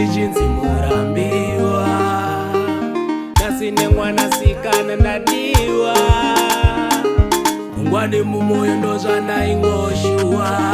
nichinzi murambiwa, nasine mwanasikana ndadiwa, ngwani mumoyo ndozvandaingoshuwa.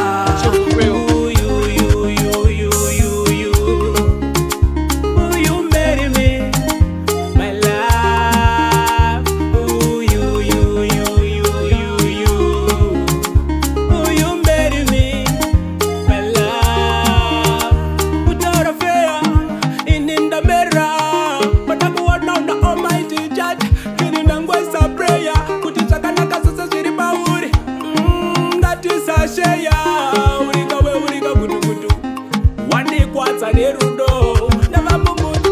Urika gudu wanikwatsa nerudo navamumudu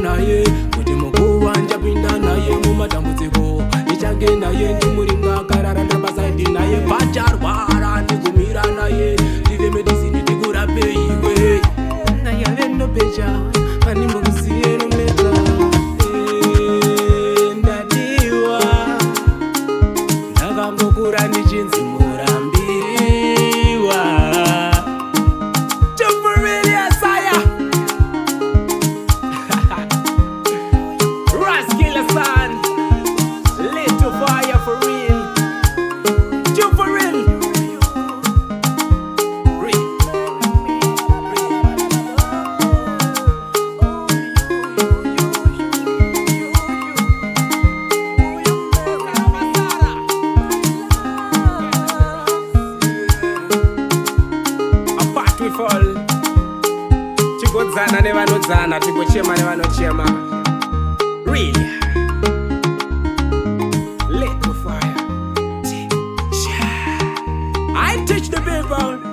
naye kuti mukuvanja pinda naye mumatambudziko ndichagenda ye ndimuringa karara ndabasaidi naye pacharwara ndikumira naye ndive medisini ndikurapeiwe nayave nopecha ani mukuziye nometa ndadiwa ndakangokura ndichinzi murambiwa. Tigodzana nevanodzana, tigochema nevanochema. Really? Little fire. I teach the people.